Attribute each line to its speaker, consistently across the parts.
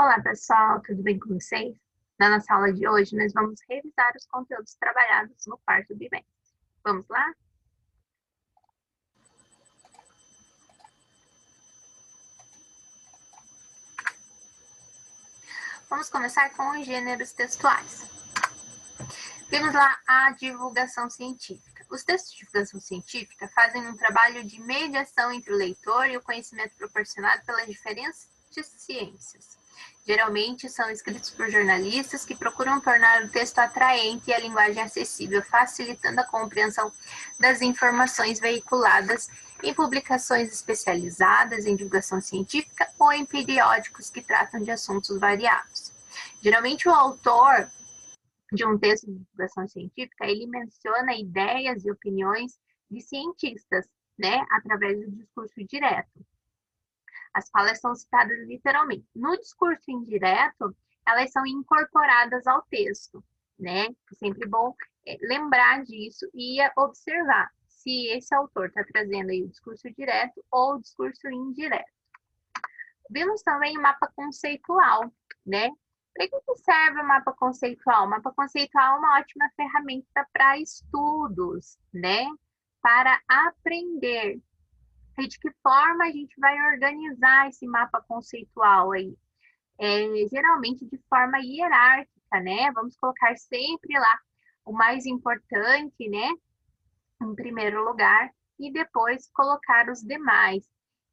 Speaker 1: Olá, pessoal, tudo bem com vocês? Na nossa aula de hoje, nós vamos revisar os conteúdos trabalhados no quarto bimestre. Vamos lá? Vamos começar com os gêneros textuais. Vimos lá a divulgação científica. Os textos de divulgação científica fazem um trabalho de mediação entre o leitor e o conhecimento proporcionado pelas diferentes ciências. Geralmente são escritos por jornalistas que procuram tornar o texto atraente e a linguagem acessível, facilitando a compreensão das informações veiculadas em publicações especializadas em divulgação científica ou em periódicos que tratam de assuntos variados. Geralmente o autor de um texto de divulgação científica, ele menciona ideias e opiniões de cientistas, né, através do discurso direto. As falas são citadas literalmente. No discurso indireto, elas são incorporadas ao texto, né? É sempre bom lembrar disso e observar se esse autor está trazendo aí o discurso direto ou o discurso indireto. Vimos também o mapa conceitual, né? Para que serve o mapa conceitual? O mapa conceitual é uma ótima ferramenta para estudos, né? Para aprender. E de que forma a gente vai organizar esse mapa conceitual aí? Geralmente de forma hierárquica, né? Vamos colocar sempre lá o mais importante, né? Em primeiro lugar, e depois colocar os demais.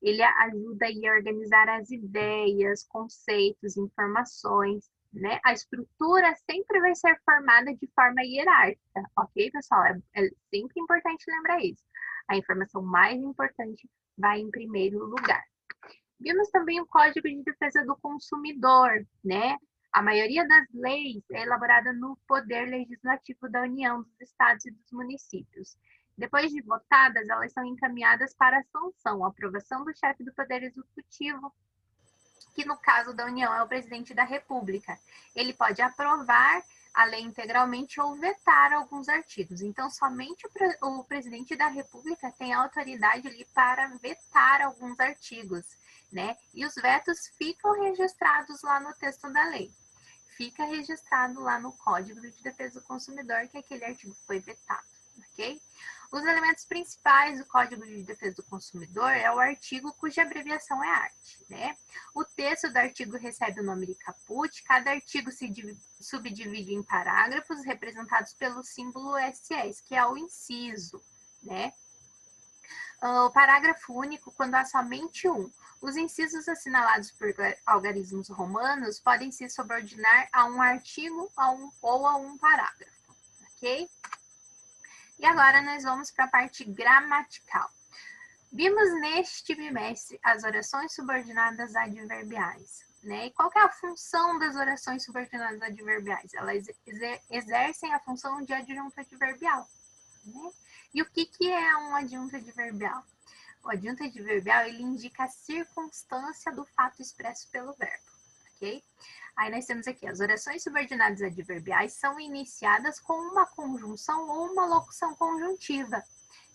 Speaker 1: Ele ajuda aí a organizar as ideias, conceitos, informações, né? A estrutura sempre vai ser formada de forma hierárquica, ok, pessoal? É sempre importante lembrar isso. A informação mais importante vai em primeiro lugar. Vimos também o Código de Defesa do Consumidor, né? A maioria das leis é elaborada no Poder Legislativo da União, dos Estados e dos municípios. Depois de votadas, elas são encaminhadas para a sanção, a aprovação do chefe do Poder Executivo, que no caso da União é o presidente da República. Ele pode aprovar a lei integralmente ou vetar alguns artigos. Então, somente o presidente da República tem autoridade ali para vetar alguns artigos, né? E os vetos ficam registrados lá no texto da lei. Fica registrado lá no Código de Defesa do Consumidor que aquele artigo foi vetado, ok? Os elementos principais do Código de Defesa do Consumidor é o artigo cuja abreviação é art, né? O texto do artigo recebe o nome de caput, cada artigo se subdivide em parágrafos representados pelo símbolo SS, que é o inciso, né? O parágrafo único, quando há somente um. Os incisos assinalados por algarismos romanos podem se subordinar a um artigo ou a um parágrafo, ok? E agora nós vamos para a parte gramatical. Vimos neste bimestre as orações subordinadas adverbiais, né? E qual que é a função das orações subordinadas adverbiais? Elas exercem a função de adjunto adverbial, né? E o que é um adjunto adverbial? O adjunto adverbial, ele indica a circunstância do fato expresso pelo verbo, ok? Aí nós temos aqui, as orações subordinadas adverbiais são iniciadas com uma conjunção ou uma locução conjuntiva,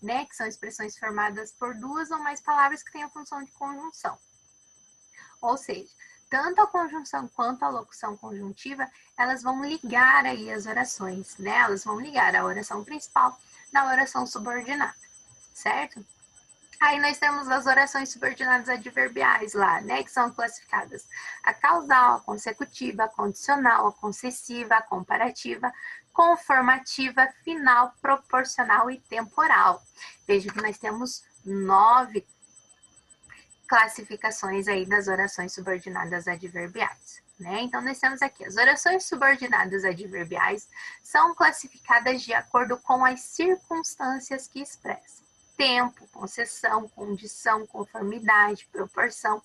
Speaker 1: né? Que são expressões formadas por duas ou mais palavras que têm a função de conjunção. Ou seja, tanto a conjunção quanto a locução conjuntiva, elas vão ligar aí as orações, né? Elas vão ligar a oração principal na oração subordinada, certo? Aí nós temos as orações subordinadas adverbiais lá, né? Que são classificadas a causal, a consecutiva, a condicional, a concessiva, a comparativa, conformativa, final, proporcional e temporal. Veja que nós temos 9 classificações aí das orações subordinadas adverbiais, né? Então, nós temos aqui, as orações subordinadas adverbiais são classificadas de acordo com as circunstâncias que expressam. Tempo, concessão, condição, conformidade, proporção,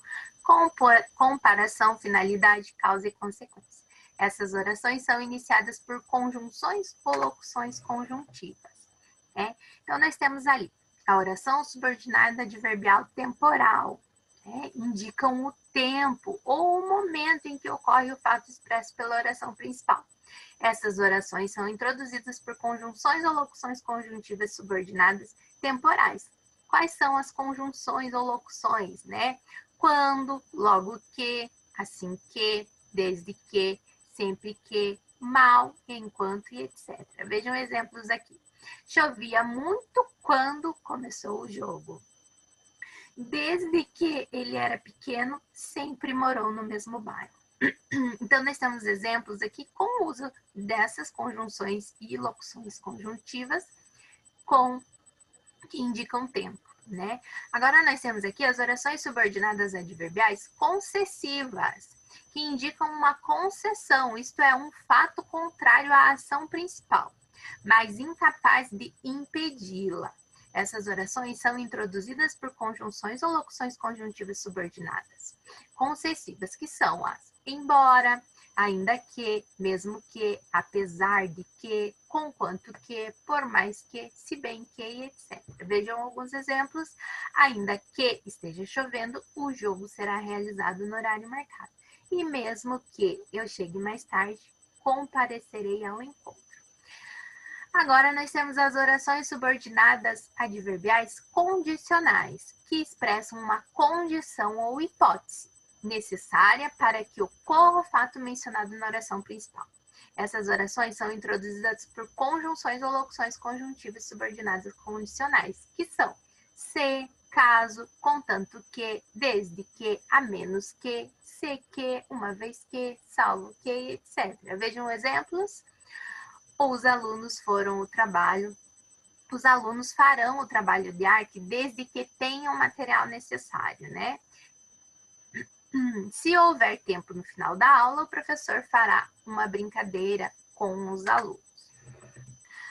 Speaker 1: comparação, finalidade, causa e consequência. Essas orações são iniciadas por conjunções ou locuções conjuntivas, né? Então, nós temos ali a oração subordinada adverbial temporal, né? Indicam o tempo ou o momento em que ocorre o fato expresso pela oração principal. Essas orações são introduzidas por conjunções ou locuções conjuntivas subordinadas temporais. Quais são as conjunções ou locuções, né? Quando, logo que, assim que, desde que, sempre que, mal, enquanto e etc. Vejam exemplos aqui. Chovia muito quando começou o jogo. Desde que ele era pequeno, sempre morou no mesmo bairro. Então, nós temos exemplos aqui com o uso dessas conjunções e locuções conjuntivas que indicam tempo, né? Agora, nós temos aqui as orações subordinadas adverbiais concessivas, que indicam uma concessão, isto é, um fato contrário à ação principal, mas incapaz de impedi-la. Essas orações são introduzidas por conjunções ou locuções conjuntivas subordinadas concessivas, que são as embora, ainda que, mesmo que, apesar de que, conquanto que, por mais que, se bem que, etc. Vejam alguns exemplos. Ainda que esteja chovendo, o jogo será realizado no horário marcado. E mesmo que eu chegue mais tarde, comparecerei ao encontro. Agora, nós temos as orações subordinadas adverbiais condicionais, que expressam uma condição ou hipótese necessária para que ocorra o fato mencionado na oração principal. Essas orações são introduzidas por conjunções ou locuções conjuntivas subordinadas condicionais, que são se, caso, contanto que, desde que, a menos que, se que, uma vez que, salvo que, etc. Vejam exemplos. Os alunos farão o trabalho de arte desde que tenham o material necessário, né? Se houver tempo no final da aula, o professor fará uma brincadeira com os alunos.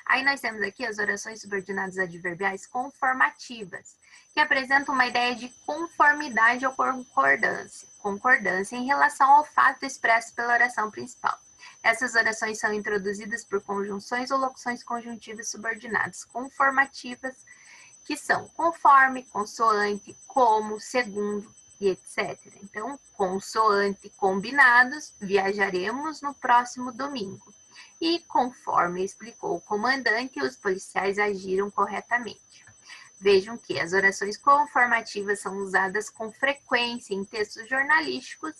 Speaker 1: Aí nós temos aqui as orações subordinadas adverbiais conformativas, que apresentam uma ideia de conformidade ou concordância em relação ao fato expresso pela oração principal. Essas orações são introduzidas por conjunções ou locuções conjuntivas subordinadas conformativas, que são conforme, consoante, como, segundo e etc. Então, consoante, combinados, viajaremos no próximo domingo. E conforme explicou o comandante, os policiais agiram corretamente. Vejam que as orações conformativas são usadas com frequência em textos jornalísticos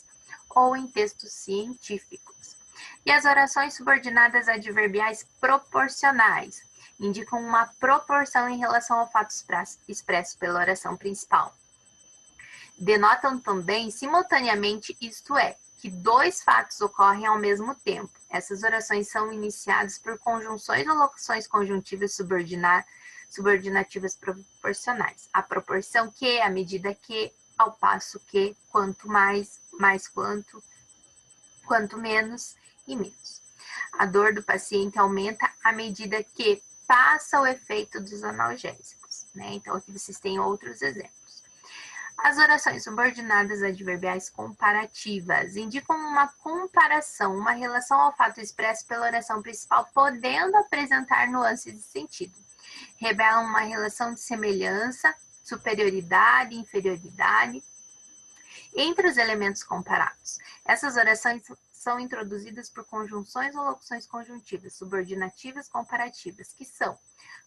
Speaker 1: ou em textos científicos. E as orações subordinadas adverbiais proporcionais indicam uma proporção em relação ao fato expresso pela oração principal. Denotam também simultaneamente, isto é, que dois fatos ocorrem ao mesmo tempo. Essas orações são iniciadas por conjunções ou locuções conjuntivas subordinativas proporcionais. A proporção que, a medida que, ao passo que, quanto mais, mais quanto menos e menos. A dor do paciente aumenta à medida que passa o efeito dos analgésicos, né? Então, aqui vocês têm outros exemplos. As orações subordinadas adverbiais comparativas indicam uma comparação, uma relação ao fato expresso pela oração principal, podendo apresentar nuances de sentido. Revelam uma relação de semelhança, superioridade, inferioridade entre os elementos comparados. Essas orações são introduzidas por conjunções ou locuções conjuntivas, subordinativas comparativas, que são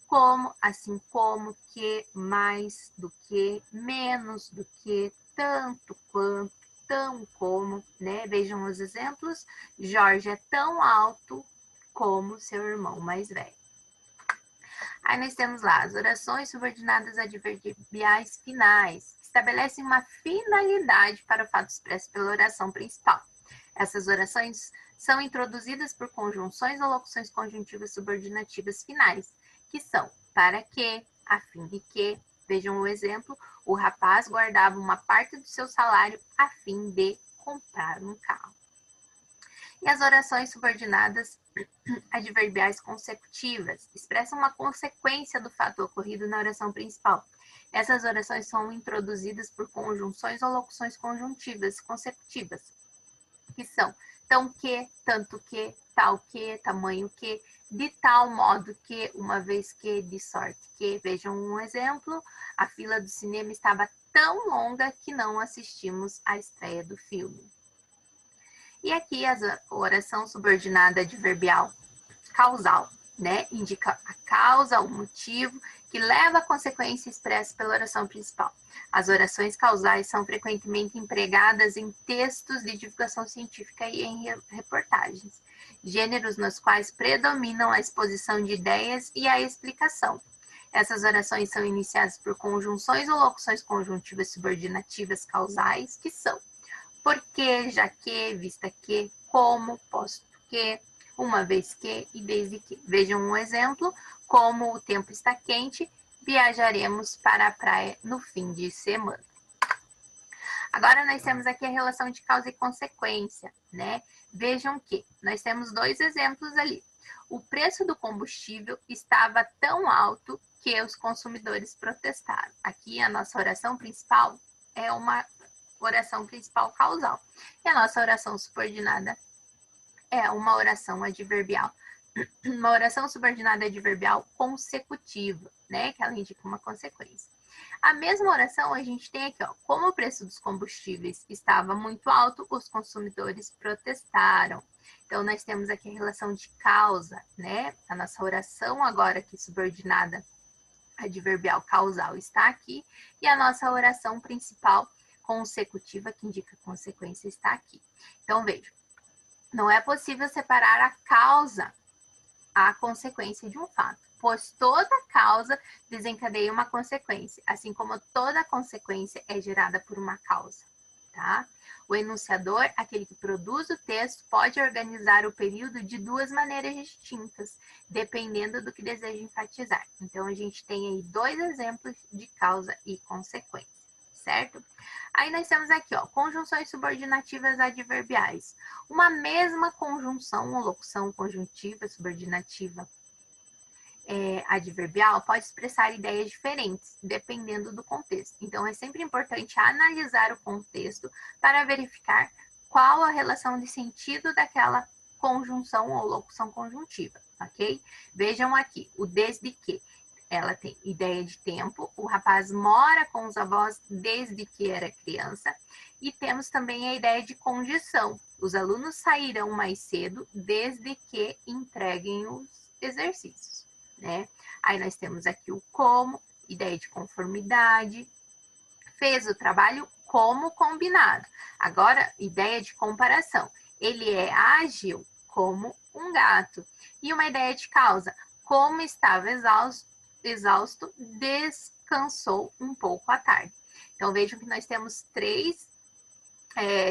Speaker 1: como, assim como, que, mais do que, menos do que, tanto quanto, tão como, né? Vejam os exemplos. Jorge é tão alto como seu irmão mais velho. Aí nós temos lá as orações subordinadas adverbiais finais, que estabelecem uma finalidade para o fato expresso pela oração principal. Essas orações são introduzidas por conjunções ou locuções conjuntivas subordinativas finais, que são para que, a fim de que, vejam o exemplo, o rapaz guardava uma parte do seu salário a fim de comprar um carro. E as orações subordinadas adverbiais consecutivas expressam uma consequência do fato ocorrido na oração principal. Essas orações são introduzidas por conjunções ou locuções conjuntivas consecutivas, que são tão que, tanto que, tal que, tamanho que, de tal modo que, uma vez que, de sorte que. Vejam um exemplo. A fila do cinema estava tão longa que não assistimos à estreia do filme. E aqui a oração subordinada adverbial causal né? Indica a causa, o motivo, que leva à consequência expressa pela oração principal. As orações causais são frequentemente empregadas em textos de divulgação científica e em reportagens, gêneros nos quais predominam a exposição de ideias e a explicação. Essas orações são iniciadas por conjunções ou locuções conjuntivas subordinativas causais, que são porque, já que, vista que, como, posto que, uma vez que e desde que. Vejam um exemplo: como o tempo está quente, viajaremos para a praia no fim de semana. Agora nós temos aqui a relação de causa e consequência, né? Vejam que nós temos dois exemplos ali. O preço do combustível estava tão alto que os consumidores protestaram. Aqui a nossa oração principal é uma oração principal causal. E a nossa oração subordinada é uma oração adverbial. Uma oração subordinada adverbial consecutiva, né? Que ela indica uma consequência. A mesma oração a gente tem aqui, ó. Como o preço dos combustíveis estava muito alto, os consumidores protestaram. Então, nós temos aqui a relação de causa, né? A nossa oração agora aqui subordinada adverbial causal está aqui. E a nossa oração principal consecutiva, que indica consequência, está aqui. Então, veja. Não é possível separar a causa a consequência de um fato, pois toda causa desencadeia uma consequência, assim como toda consequência é gerada por uma causa, tá? O enunciador, aquele que produz o texto, pode organizar o período de duas maneiras distintas, dependendo do que deseja enfatizar. Então, a gente tem aí dois exemplos de causa e consequência, certo? Aí nós temos aqui, ó, conjunções subordinativas adverbiais. Uma mesma conjunção ou locução conjuntiva subordinativa adverbial pode expressar ideias diferentes, dependendo do contexto. Então, é sempre importante analisar o contexto para verificar qual a relação de sentido daquela conjunção ou locução conjuntiva, ok? Vejam aqui, o desde que. Ela tem ideia de tempo, o rapaz mora com os avós desde que era criança, e temos também a ideia de condição. Os alunos sairão mais cedo desde que entreguem os exercícios, né? Aí nós temos aqui o como, ideia de conformidade, fez o trabalho como combinado. Agora, ideia de comparação. Ele é ágil como um gato. E uma ideia de causa, como estava exausto, descansou um pouco à tarde. Então, vejam que nós temos três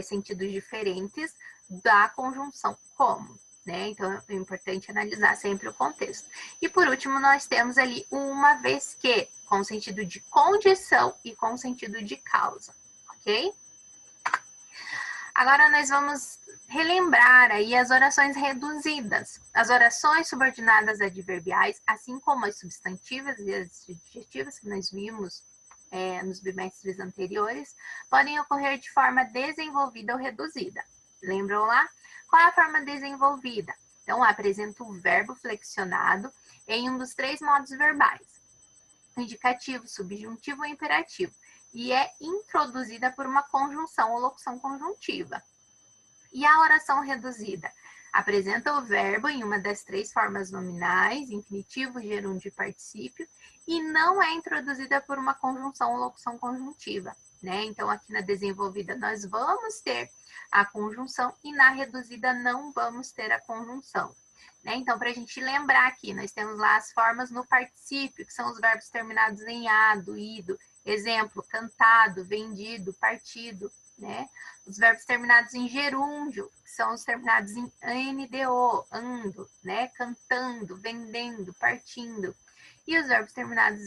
Speaker 1: sentidos diferentes da conjunção como, né? Então, é importante analisar sempre o contexto. E, por último, nós temos ali uma vez que, com sentido de condição e com sentido de causa, ok? Agora, nós vamos relembrar aí as orações reduzidas. As orações subordinadas adverbiais, assim como as substantivas e as adjetivas que nós vimos nos bimestres anteriores, podem ocorrer de forma desenvolvida ou reduzida. Lembram lá? Qual é a forma desenvolvida? Então, apresenta o verbo flexionado em um dos três modos verbais: indicativo, subjuntivo ou imperativo, e é introduzida por uma conjunção ou locução conjuntiva. E a oração reduzida? Apresenta o verbo em uma das três formas nominais, infinitivo, gerúndio e particípio, e não é introduzida por uma conjunção ou locução conjuntiva, né? Então, aqui na desenvolvida nós vamos ter a conjunção e na reduzida não vamos ter a conjunção, né? Então, para a gente lembrar aqui, nós temos lá as formas no particípio, que são os verbos terminados em ado, ido. Exemplo, cantado, vendido, partido, né? Os verbos terminados em gerúndio, que são os terminados em ando, ando, né? Cantando, vendendo, partindo. E os verbos terminados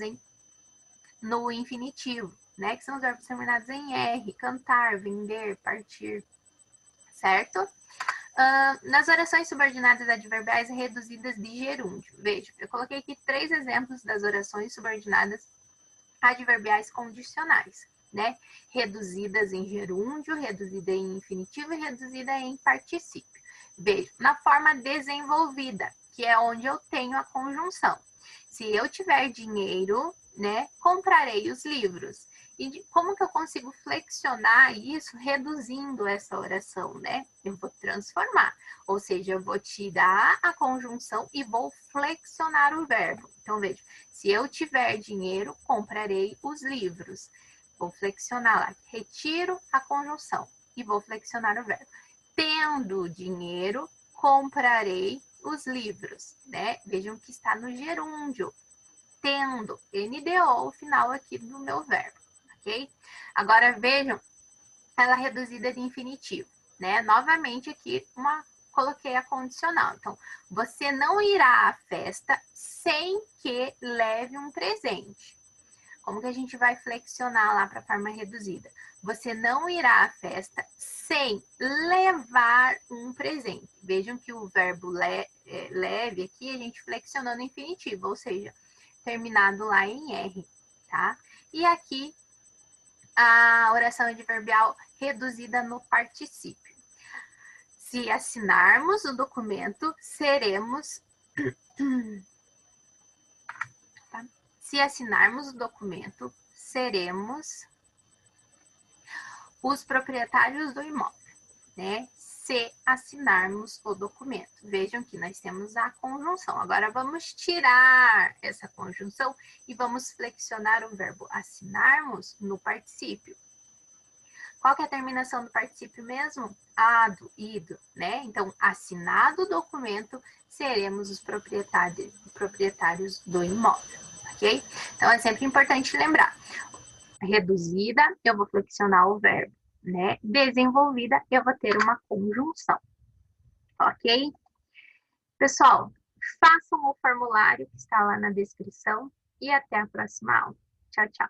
Speaker 1: no infinitivo, né? Que são os verbos terminados em R, cantar, vender, partir, certo? Nas orações subordinadas adverbiais reduzidas de gerúndio. Veja, eu coloquei aqui 3 exemplos das orações subordinadas adverbiais condicionais, né? Reduzidas em gerúndio, reduzida em infinitivo e reduzida em particípio. Veja, na forma desenvolvida, que é onde eu tenho a conjunção. Se eu tiver dinheiro, né, comprarei os livros. E como que eu consigo flexionar isso reduzindo essa oração, né? Eu vou transformar, ou seja, eu vou tirar a conjunção e vou flexionar o verbo. Então, veja, se eu tiver dinheiro, comprarei os livros. Vou flexionar lá, retiro a conjunção e vou flexionar o verbo. Tendo dinheiro, comprarei os livros, né? Vejam que está no gerúndio. Tendo, NDO, o final aqui do meu verbo, ok? Agora, vejam ela reduzida de infinitivo, né? Novamente aqui, coloquei a condicional. Então, você não irá à festa sem que leve um presente. Como que a gente vai flexionar lá para a forma reduzida? Você não irá à festa sem levar um presente. Vejam que o verbo leve aqui, a gente flexionou no infinitivo, ou seja, terminado lá em R, tá? E aqui, a oração adverbial reduzida no particípio. Se assinarmos o documento, seremos... Tá? Se assinarmos o documento, seremos os proprietários do imóvel, né? Se assinarmos o documento. Vejam que nós temos a conjunção. Agora, vamos tirar essa conjunção e vamos flexionar o verbo assinarmos no particípio. Qual que é a terminação do particípio mesmo? Ado, ido, né? Então, assinado o documento, seremos os proprietários do imóvel, ok? Então, é sempre importante lembrar. Reduzida, eu vou flexionar o verbo, né? Desenvolvida, eu vou ter uma conjunção, ok? Pessoal, façam o formulário que está lá na descrição e até a próxima aula. Tchau, tchau.